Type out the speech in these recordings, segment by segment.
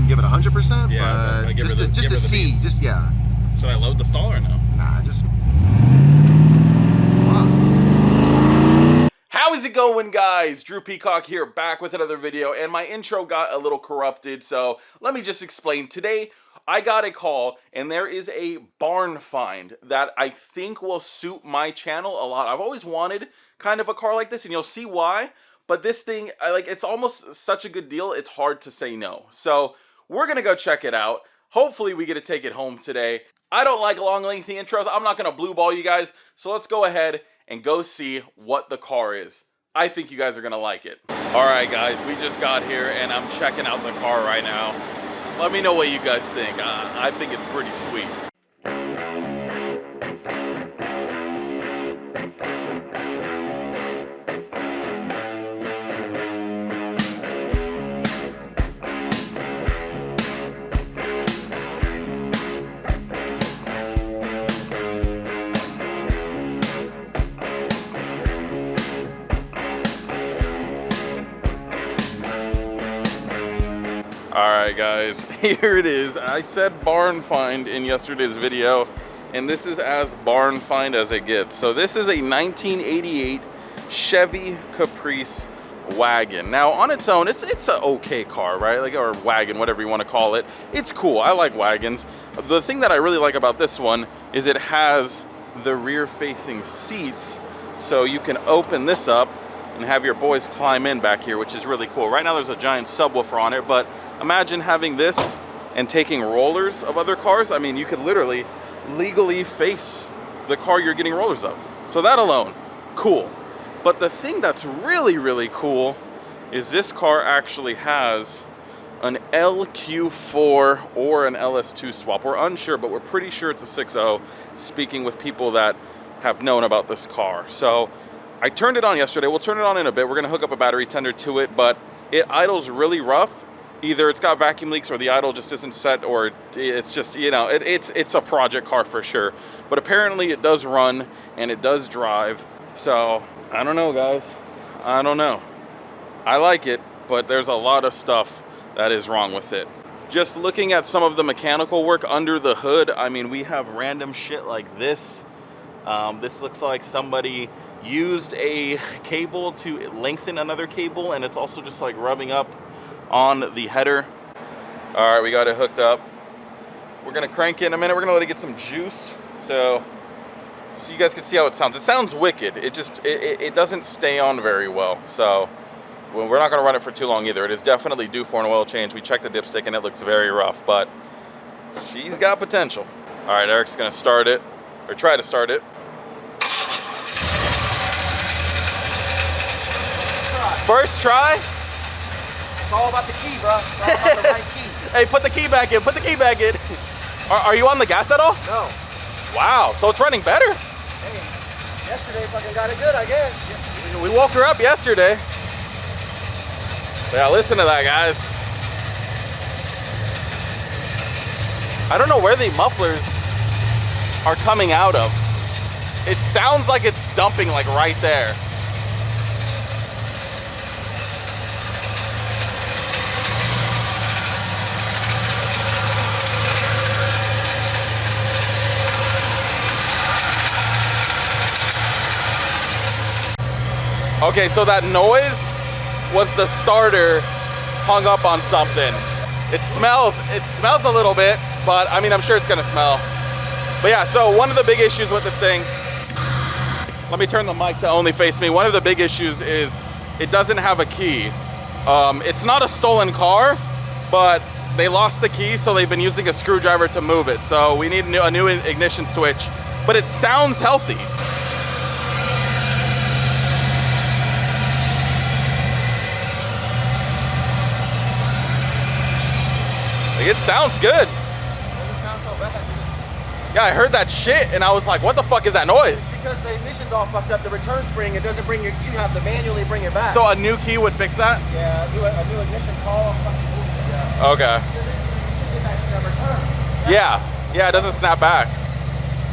wouldn't give it 100%, yeah, but just to see, yeah. Should I load the stall or no? Nah, just. How is it going, guys? Drew Peacock here, back with another video, and my intro got a little corrupted, so let me just explain. Today, I got a call, and there is a barn find that I think will suit my channel a lot. I've always wanted kind of a car like this, and you'll see why, but this thing, it's almost such a good deal, it's hard to say no. So, we're gonna go check it out. Hopefully, we get to take it home today. I don't like long, lengthy intros. I'm not gonna blue ball you guys, so let's go ahead and go see what the car is. I think you guys are gonna like it. All right, guys, we just got here and I'm checking out the car right now. Let me know what you guys think. I think it's pretty sweet. Alright guys, here it is. I said barn find in yesterday's video, and this is as barn find as it gets. So this is a 1988 Chevy Caprice wagon. Now on its own, it's an okay car, right? Like, or wagon, whatever you want to call it. It's cool, I like wagons. The thing that I really like about this one is it has the rear facing seats, so you can open this up and have your boys climb in back here, which is really cool. Right now there's a giant subwoofer on it, but imagine having this and taking rollers of other cars. I mean, you could literally legally face the car you're getting rollers of. So that alone, cool. But the thing that's really, really cool is this car actually has an LQ4 or an LS2 swap. We're unsure, but we're pretty sure it's a 6.0, speaking with people that have known about this car. So I turned it on yesterday. We'll turn it on in a bit. We're gonna hook up a battery tender to it, but it idles really rough. Either it's got vacuum leaks or the idle just isn't set, or it's just, you know, it's a project car for sure. But apparently it does run and it does drive. So I don't know, guys. I don't know. I like it, but there's a lot of stuff that is wrong with it. Just looking at some of the mechanical work under the hood, I mean, we have random shit like this. This looks like somebody used a cable to lengthen another cable, and it's also just like rubbing up on the header. All right, we got it hooked up. We're gonna crank it in a minute. We're gonna let it get some juice so you guys can see how it sounds. It sounds wicked. It doesn't stay on very well. So we're not gonna run it for too long either. It is definitely due for an oil change. We checked the dipstick and it looks very rough, but she's got potential. All right, Eric's gonna start it, or try to start it. First try? It's all about the key, bro. It's all about the right key. Hey, put the key back in. Put the key back in. Are you on the gas at all? No. Wow, so it's running better. Hey, yesterday fucking got it good, I guess. We woke her up yesterday. Yeah, listen to that, guys. I don't know where the mufflers are coming out of. It sounds like it's dumping like right there. Okay, so that noise was the starter hung up on something. It smells a little bit, but I mean, I'm sure it's gonna smell. But yeah, so one of the big issues with this thing, let me turn the mic to only face me. One of the big issues is it doesn't have a key. It's not a stolen car, but they lost the key, so they've been using a screwdriver to move it. So we need a new ignition switch, but it sounds healthy. It sounds good. It doesn't sound so bad. Yeah, I heard that shit and I was like, what the fuck is that noise? It's because the ignition's all fucked up. The return spring, it doesn't bring you have to manually bring it back. So a new key would fix that? Yeah, a new ignition call. Yeah. Okay. Yeah, it doesn't snap back.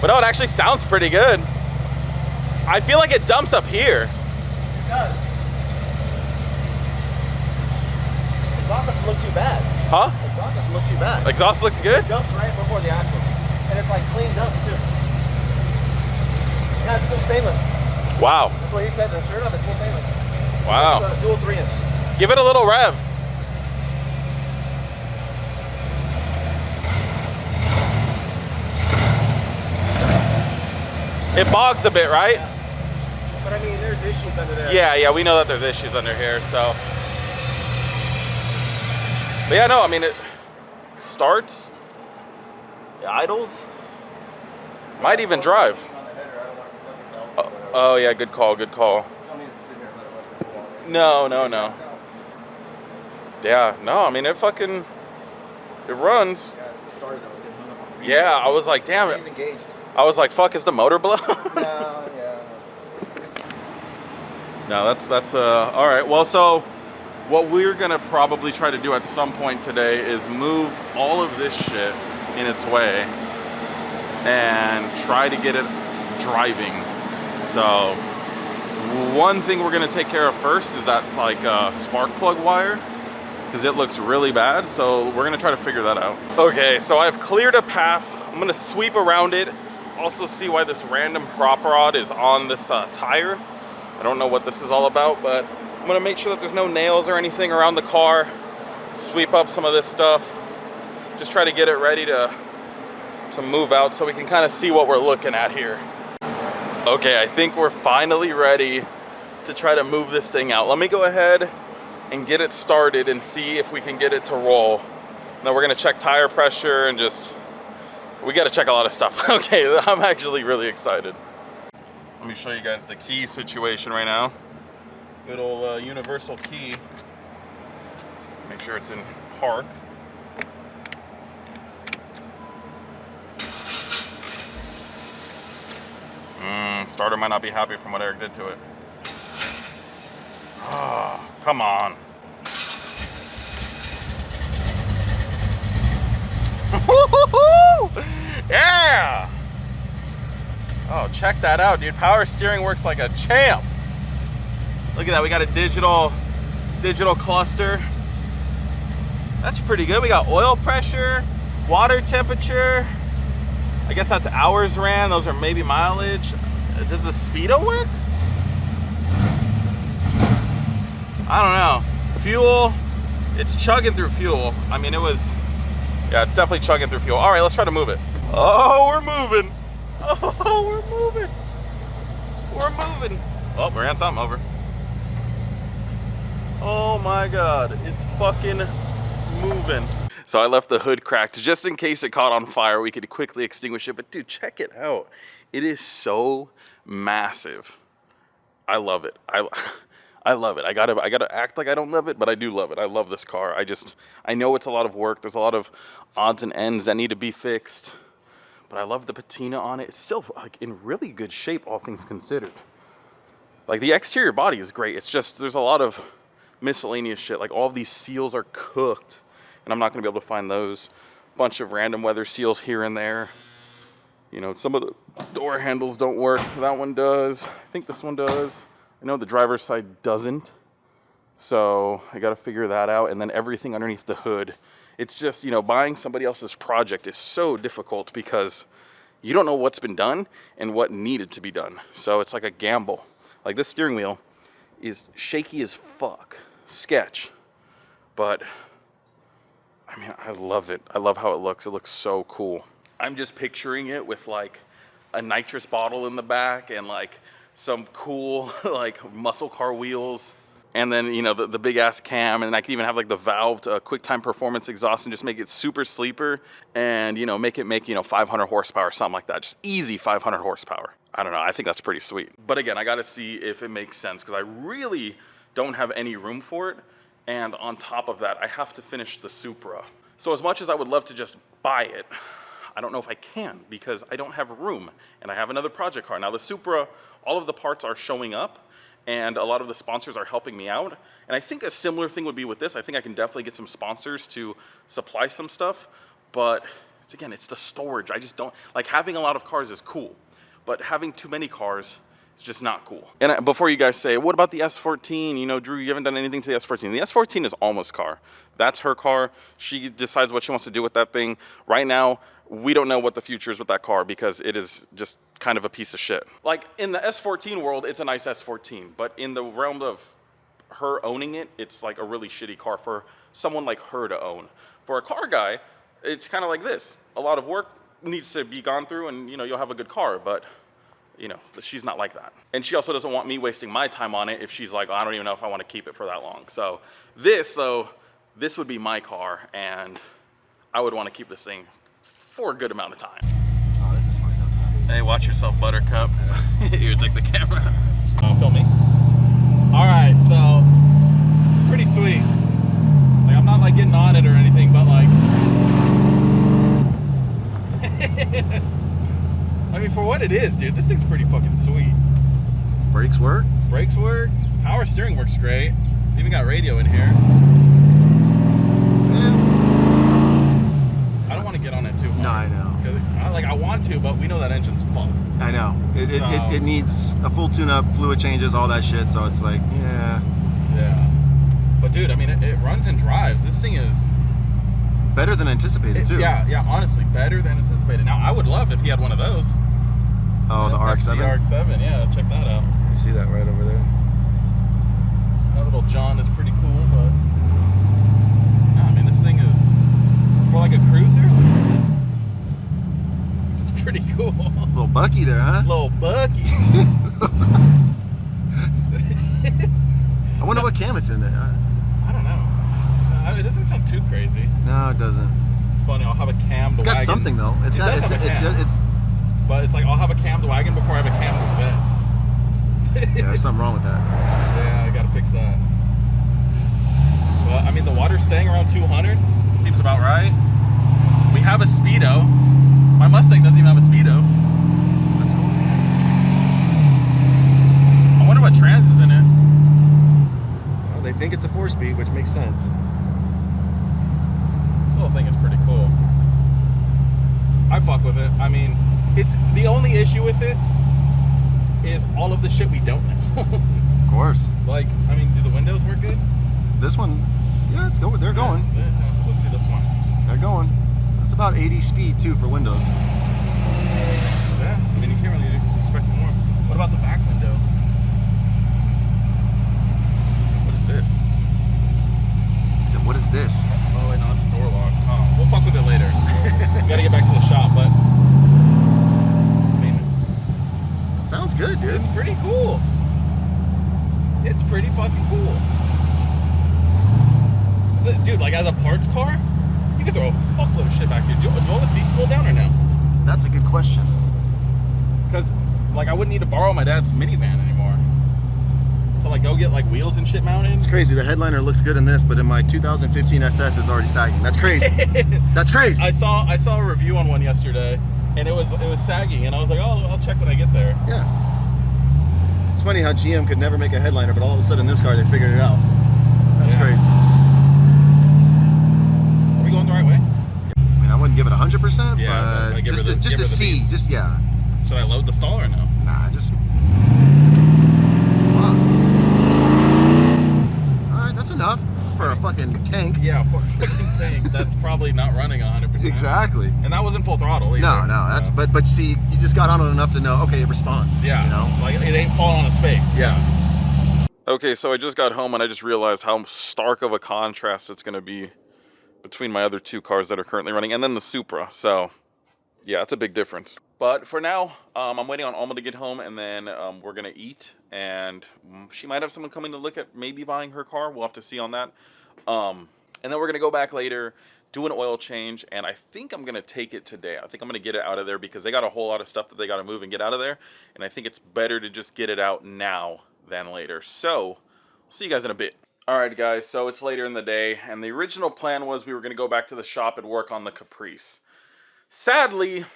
But no, it actually sounds pretty good. I feel like it dumps up here. It does. The exhaust doesn't look too bad. Huh? Exhaust doesn't look too bad. Exhaust looks good? It dumps right before the axle. And it's like clean dumps too. Yeah, it's full stainless. Wow. That's what he said. Sure enough, it's full stainless. Wow. It's dual 3-inch. Give it a little rev. It bogs a bit, right? Yeah. But I mean, there's issues under there. Yeah, we know that there's issues under here, so. But yeah, no, I mean, it starts, it idles, might even drive. Oh yeah, good call, good call. No. Yeah, no, I mean, it runs. Yeah, it's the starter that was getting hung up on. Yeah, I was like, damn He's it. engaged. I was like, fuck, is the motor blown? No, yeah. No, that's all right. Well, so what we're gonna probably try to do at some point today is move all of this shit in its way and try to get it driving. So one thing we're gonna take care of first is that like spark plug wire, because it looks really bad. So we're gonna try to figure that out. Okay, so I've cleared a path. I'm gonna sweep around it. Also see why this random prop rod is on this tire. I don't know what this is all about, but I'm gonna make sure that there's no nails or anything around the car. Sweep up some of this stuff. Just try to get it ready to move out so we can kind of see what we're looking at here. Okay, I think we're finally ready to try to move this thing out. Let me go ahead and get it started and see if we can get it to roll. Now we're gonna check tire pressure and we gotta check a lot of stuff. Okay, I'm actually really excited. Let me show you guys the key situation right now. Good old universal key. Make sure it's in park. Starter might not be happy from what Eric did to it. Oh, come on. Yeah! Oh, check that out, dude. Power steering works like a champ. Look at that, we got a digital cluster. That's pretty good. We got oil pressure, water temperature. I guess that's hours ran. Those are maybe mileage. Does the speedo work? I don't know. Fuel, it's chugging through fuel. I mean, yeah, it's definitely chugging through fuel. All right, let's try to move it. Oh, we're moving. Oh, we're moving. We're moving. Oh, we ran something over. Oh my God, it's fucking moving. So I left the hood cracked just in case it caught on fire. We could quickly extinguish it. But dude, check it out. It is so massive. I love it. I love it. I gotta act like I don't love it, but I do love it. I love this car. I know it's a lot of work. There's a lot of odds and ends that need to be fixed. But I love the patina on it. It's still like in really good shape, all things considered. Like the exterior body is great. It's just, there's a lot of miscellaneous shit. Like all of these seals are cooked and I'm not gonna be able to find those. Bunch of random weather seals here and there. You know, some of the door handles don't work. That one does. I think this one does. I know the driver's side doesn't. So I gotta figure that out. And then everything underneath the hood. It's just, you know, buying somebody else's project is so difficult because you don't know what's been done and what needed to be done. So it's like a gamble. Like this steering wheel is shaky as fuck. Sketch. But, I mean, I love it. I love how it looks. It looks so cool. I'm just picturing it with like a nitrous bottle in the back and like some cool like muscle car wheels. And then, you know, the big ass cam, and I can even have like the valved QuickTime performance exhaust and just make it super sleeper and, you know, make 500 horsepower or something like that. Just easy 500 horsepower. I don't know. I think that's pretty sweet. But again, I got to see if it makes sense because I really don't have any room for it. And on top of that, I have to finish the Supra. So as much as I would love to just buy it, I don't know if I can because I don't have room and I have another project car. Now the Supra, all of the parts are showing up and a lot of the sponsors are helping me out. And I think a similar thing would be with this. I think I can definitely get some sponsors to supply some stuff, but again, it's the storage. I just don't, like having a lot of cars is cool, but having too many cars It's just not cool. And before you guys say, what about the S14? You know, Drew, you haven't done anything to the S14. The S14 is Alma's car. That's her car. She decides what she wants to do with that thing. Right now, we don't know what the future is with that car because it is just kind of a piece of shit. Like, in the S14 world, it's a nice S14. But in the realm of her owning it, it's like a really shitty car for someone like her to own. For a car guy, it's kind of like this. A lot of work needs to be gone through and, you know, you'll have a good car, but you know, she's not like that. And she also doesn't want me wasting my time on it if she's like, oh, I don't even know if I want to keep it for that long. So this, though, this would be my car, and I would want to keep this thing for a good amount of time. Oh, this is fucking up. Hey, watch yourself, Buttercup. Here, take the camera. Film me. All right, so it's pretty sweet. Like, I'm not like getting on it or anything, but like, I mean, for what it is, dude, this thing's pretty fucking sweet. Brakes work? Brakes work. Power steering works great. Even got radio in here. Yeah. I don't want to get on it too hard. No, I know. I want to, but we know that engine's fucked. I know. It needs a full tune-up, fluid changes, all that shit. So it's like, yeah. Yeah. But dude, I mean, it runs and drives. This thing is Better than anticipated, too. Yeah, honestly, better than anticipated. Now, I would love if he had one of those. Oh, the RX-7? The RX-7, yeah, check that out. You see that right over there? That little John is pretty cool, but no, I mean, this thing is, for like a cruiser, it's pretty cool. Little Bucky there, huh? Little Bucky. I wonder what cam it's in there. I don't know. I mean, it doesn't sound too crazy. No, it doesn't. Funny, I'll have a cam to It's got wagon. something, though. It does have a cam. But it's like, I'll have a cam to wagon before I have a cam to vet. Yeah, there's something wrong with that. Yeah, I gotta fix that. But, I mean, the water's staying around 200. Seems about right. We have a Speedo. My Mustang doesn't even have a Speedo. That's cool. I wonder what trans is in it. Well, they think it's a 4-speed, which makes sense. This whole thing is pretty cool. I fuck with it. I mean, it's the only issue with it is all of the shit we don't know. Of course. Like, I mean, do the windows work good? This one, yeah, it's going. They're going. Yeah, let's see this one. They're going. That's about 80 speed, too, for windows. Yeah, I mean, you can't really expect more. What about the back window? What is this? He said, what is this? Oh, wait, no, it's door lock. Oh, we'll fuck with it later. We gotta get back to the shop, but I mean, Sounds good, dude. it's pretty cool. It's pretty fucking cool. Dude, like as a parts car, you could throw a fuckload of shit back here. Do all the seats fold down or no? That's a good question. Because, like, I wouldn't need to borrow my dad's minivan anymore to like go get like wheels and shit mounted. It's crazy. The headliner looks good in this, but in my 2015 SS is already sagging. That's crazy. That's crazy. I saw a review on one yesterday, and it was sagging, and I was like, oh, I'll check when I get there. Yeah. It's funny how GM could never make a headliner, but all of a sudden this car they figured it out. That's Yeah. crazy. Are we going the right way? I mean, I wouldn't give it 100%, Yeah, but but give her just the to see, beans. just yeah. Should I load the stall or no? Nah, just. Fuck. All right, that's enough for a fucking tank. Yeah, for a fucking tank that's probably not running 100%. Exactly. And that wasn't full throttle either. No, that's so. but see, you just got on it enough to know. Okay, it responds. Yeah, You know. like it ain't falling on its face. Yeah. Okay, so I just got home and I just realized how stark of a contrast it's going to be between my other two cars that are currently running and then the Supra. So, yeah, it's a big difference. But for now, I'm waiting on Alma to get home, and then we're going to eat. And she might have someone coming to look at maybe buying her car. We'll have to see on that. And then we're going to go back later, do an oil change, and I think I'm going to take it today. I think I'm going to get it out of there because they got a whole lot of stuff that they got to move and get out of there. And I think it's better to just get it out now than later. So, I'll see you guys in a bit. Alright guys, so it's later in the day, and the original plan was we were going to go back to the shop and work on the Caprice. Sadly,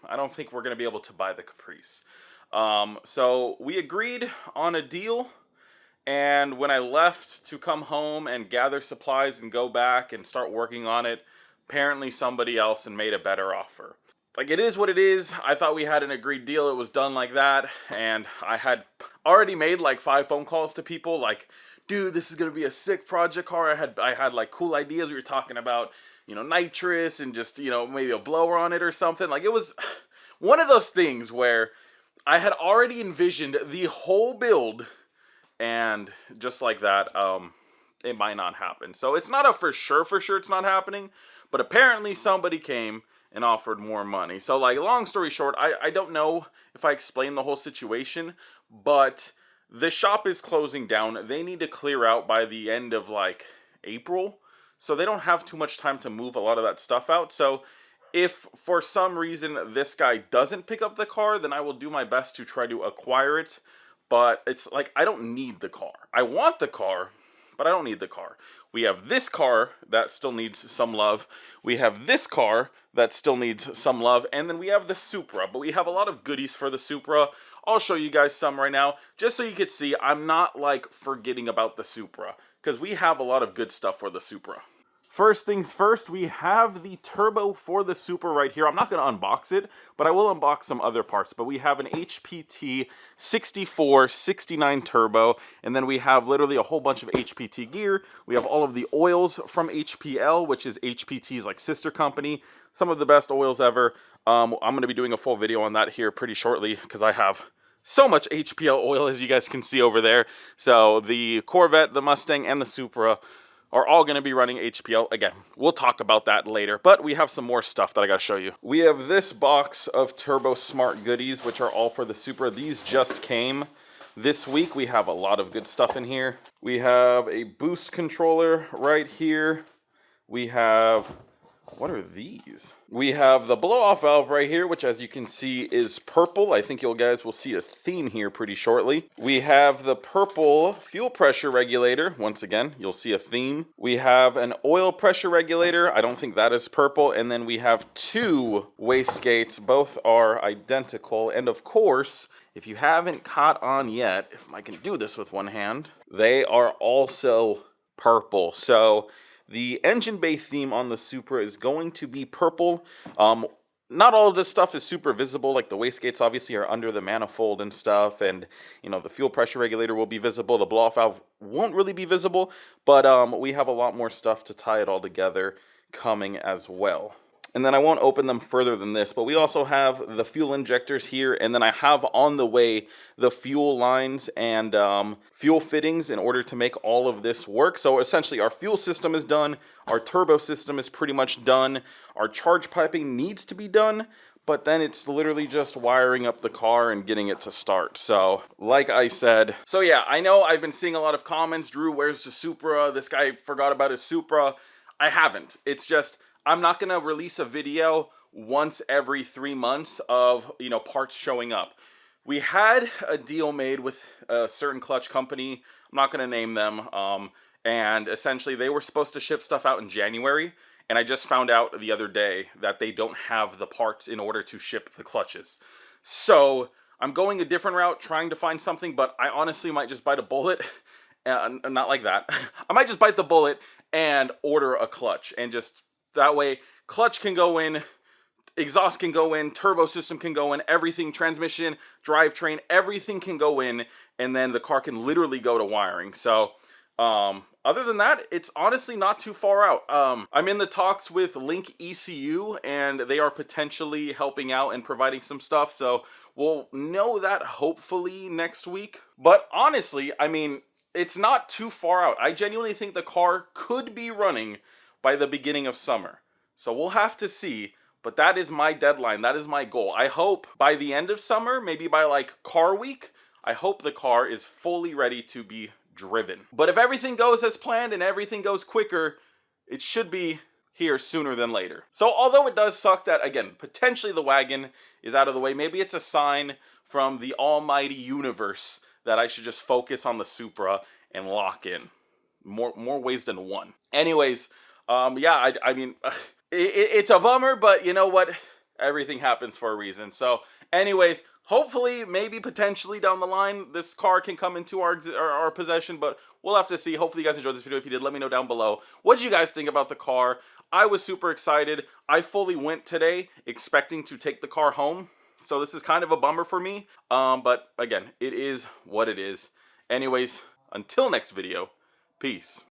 I don't think we're going to be able to buy the Caprice. So we agreed on a deal, and when I left to come home and gather supplies and go back and start working on it, apparently somebody else and made a better offer. like, it is what it is. I thought we had an agreed deal. It was done like that. And I had already made like 5 phone calls to people like, dude, this is going to be a sick project car. I had like cool ideas. We were talking about, you know, nitrous and just, you know, maybe a blower on it or something. Like, it was one of those things where I had already envisioned the whole build, and just like that, it might not happen. So it's not a for sure it's not happening, but apparently somebody came and offered more money. So, like, long story short, I don't know if I explained the whole situation, but the shop is closing down. They need to clear out by the end of like April, so they don't have too much time to move a lot of that stuff out. So if for some reason this guy doesn't pick up the car, then I will do my best to try to acquire it. But it's like, I don't need the car. I want the car, but I don't need the car. We have this car that still needs some love. We have this car that still needs some love. And then we have the Supra. But we have a lot of goodies for the Supra. I'll show you guys some right now, just so you can see I'm not like forgetting about the Supra, because we have a lot of good stuff for the Supra. First things first, we have the turbo for the Supra right here. I'm not going to unbox it, but I will unbox some other parts. But we have an HPT 6469 turbo, and then we have literally a whole bunch of HPT gear. We have all of the oils from HPL, which is HPT's like sister company. Some of the best oils ever. I'm going to be doing a full video on that here pretty shortly, because I have so much HPL oil, as you guys can see over there. So the Corvette, the Mustang, and the Supra are all going to be running HPL. Again, we'll talk about that later, but we have some more stuff that I got to show you. We have this box of Turbo Smart goodies, which are all for the Supra. These just came this week. We have a lot of good stuff in here. We have a boost controller right here. We have, what are these? We have the blow-off valve right here, which, as you can see, is purple. I think you guys will see a theme here pretty shortly. We have the purple fuel pressure regulator. Once again, you'll see a theme. We have an oil pressure regulator. I don't think that is purple. And then we have 2 wastegates. Both are identical. And of course, if you haven't caught on yet, if I can do this with one hand, they are also purple. So the engine bay theme on the Supra is going to be purple. Not all of this stuff is super visible, like the wastegates obviously are under the manifold and stuff, and you know, the fuel pressure regulator will be visible, the blow-off valve won't really be visible, but we have a lot more stuff to tie it all together coming as well. And then I won't open them further than this, but we also have the fuel injectors here, and then I have on the way the fuel lines and fuel fittings in order to make all of this work. So essentially our fuel system is done, our turbo system is pretty much done, our charge piping needs to be done, but then it's literally just wiring up the car and getting it to start. So like I said, so yeah, I know I've been seeing a lot of comments, Drew, where's the Supra? This guy forgot about his Supra. I haven't. It's just, I'm not going to release a video once every 3 months of, you know, parts showing up. We had a deal made with a certain clutch company. I'm not going to name them. And essentially they were supposed to ship stuff out in January. And I just found out the other day that they don't have the parts in order to ship the clutches. So I'm going a different route, trying to find something, but I honestly might just bite a bullet. Not like that. I might just bite the bullet and order a clutch, and just that way, clutch can go in, exhaust can go in, turbo system can go in, everything, transmission, drivetrain, everything can go in, and then the car can literally go to wiring. So, other than that, it's honestly not too far out. I'm in the talks with Link ECU, and they are potentially helping out and providing some stuff, so we'll know that hopefully next week. But honestly, I mean, it's not too far out. I genuinely think the car could be running by the beginning of summer. So we'll have to see, but that is my deadline. That is my goal. I hope by the end of summer, maybe by like car week, I hope the car is fully ready to be driven. But if everything goes as planned and everything goes quicker, it should be here sooner than later. So although it does suck that, again, potentially the wagon is out of the way, maybe it's a sign from the almighty universe that I should just focus on the Supra and lock in. More ways than one. Anyways, yeah, I mean, it's a bummer, but you know what? Everything happens for a reason. So anyways, Hopefully, maybe potentially down the line, this car can come into our possession, but we'll have to see. Hopefully you guys enjoyed this video. If you did, let me know down below. What did you guys think about the car? I was super excited. I fully went today expecting to take the car home. So this is kind of a bummer for me. But again, it is what it is. Anyways, until next video, peace.